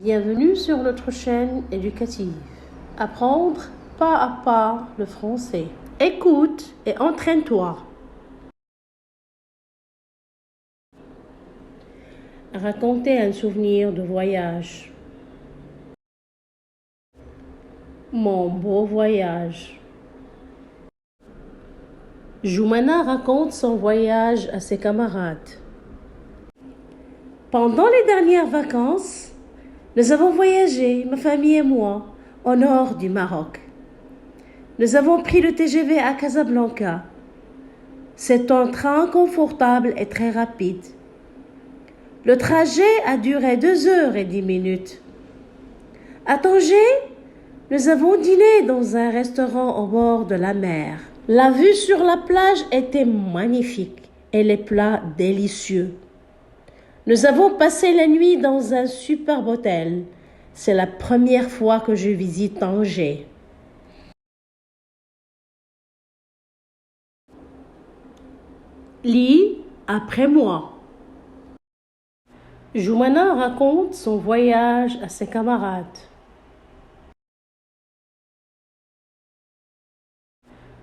Bienvenue sur notre chaîne éducative. Apprendre pas à pas le français. Écoute et entraîne-toi. Raconter un souvenir de voyage. Mon beau voyage. Joumana raconte son voyage à ses camarades. Pendant les dernières vacances, nous avons voyagé, ma famille et moi, au nord du Maroc. Nous avons pris le TGV à Casablanca. C'est un train confortable et très rapide. Le trajet a duré 2 h 10. À Tanger, nous avons dîné dans un restaurant au bord de la mer. La vue sur la plage était magnifique et les plats délicieux. Nous avons passé la nuit dans un superbe hôtel. C'est la première fois que je visite Tanger. Lis après moi. Joumana raconte son voyage à ses camarades.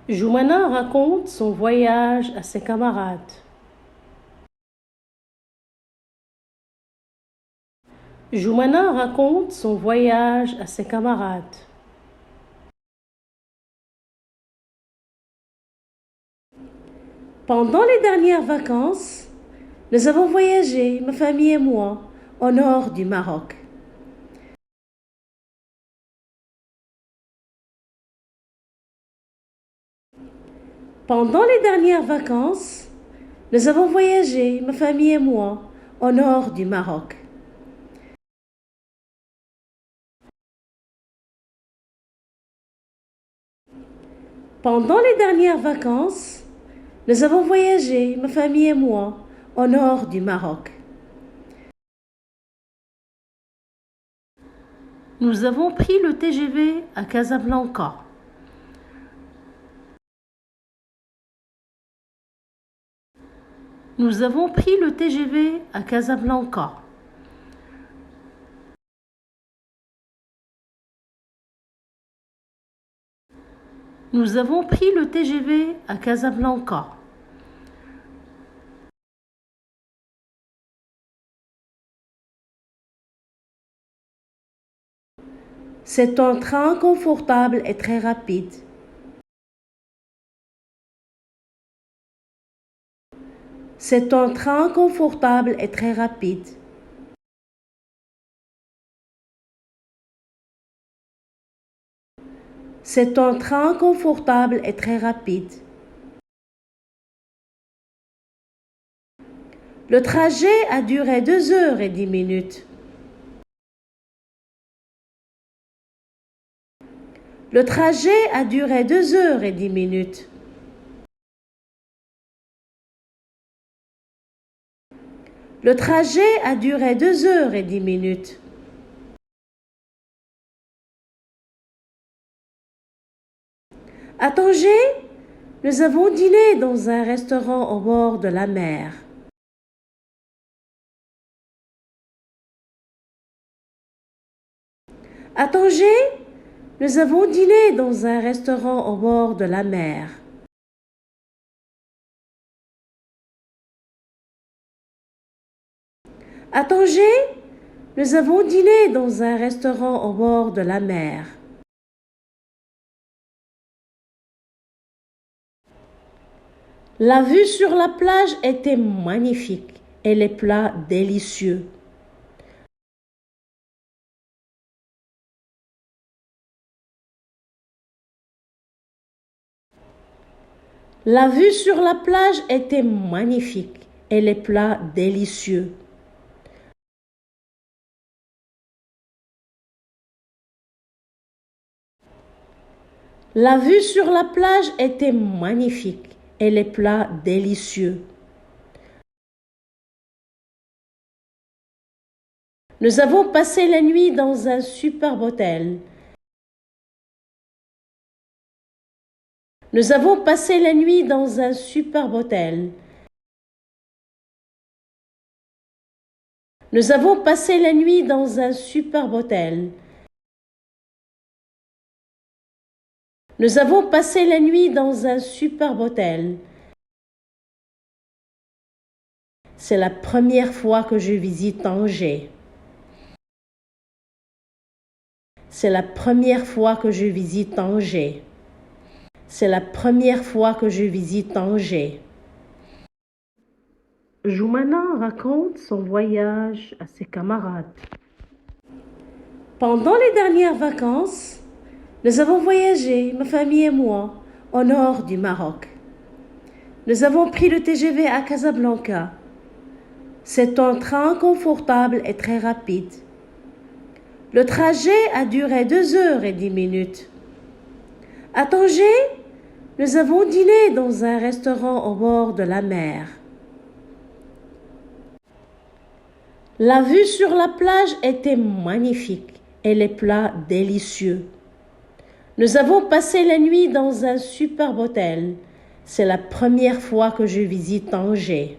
Joumana raconte son voyage à ses camarades. Joumana raconte son voyage à ses camarades. Pendant les dernières vacances, nous avons voyagé, ma famille et moi, au nord du Maroc. Pendant les dernières vacances, nous avons voyagé, ma famille et moi, au nord du Maroc. Pendant les dernières vacances, nous avons voyagé, ma famille et moi, au nord du Maroc. Nous avons pris le TGV à Casablanca. Nous avons pris le TGV à Casablanca. Nous avons pris le TGV à Casablanca. C'est un train confortable et très rapide. C'est un train confortable et très rapide. C'est un train confortable et très rapide. Le trajet a duré 2 h 10. Le trajet a duré 2 h 10. Le trajet a duré 2 h 10. À Tanger, nous avons dîné dans un restaurant au bord de la mer. À Tanger, nous avons dîné dans un restaurant au bord de la mer. À Tanger, nous avons dîné dans un restaurant au bord de la mer. La vue sur la plage était magnifique et les plats délicieux. La vue sur la plage était magnifique et les plats délicieux. La vue sur la plage était magnifique et les plats délicieux. Nous avons passé la nuit dans un superbe hôtel. Nous avons passé la nuit dans un superbe hôtel. Nous avons passé la nuit dans un superbe hôtel. Nous avons passé la nuit dans un superbe hôtel. C'est la première fois que je visite Tanger. C'est la première fois que je visite Tanger. C'est la première fois que je visite Tanger. Joumana raconte son voyage à ses camarades. Pendant les dernières vacances, nous avons voyagé, ma famille et moi, au nord du Maroc. Nous avons pris le TGV à Casablanca. C'est un train confortable et très rapide. Le trajet a duré 2h10. À Tanger, nous avons dîné dans un restaurant au bord de la mer. La vue sur la plage était magnifique et les plats délicieux. Nous avons passé la nuit dans un superbe hôtel. C'est la première fois que je visite Tanger.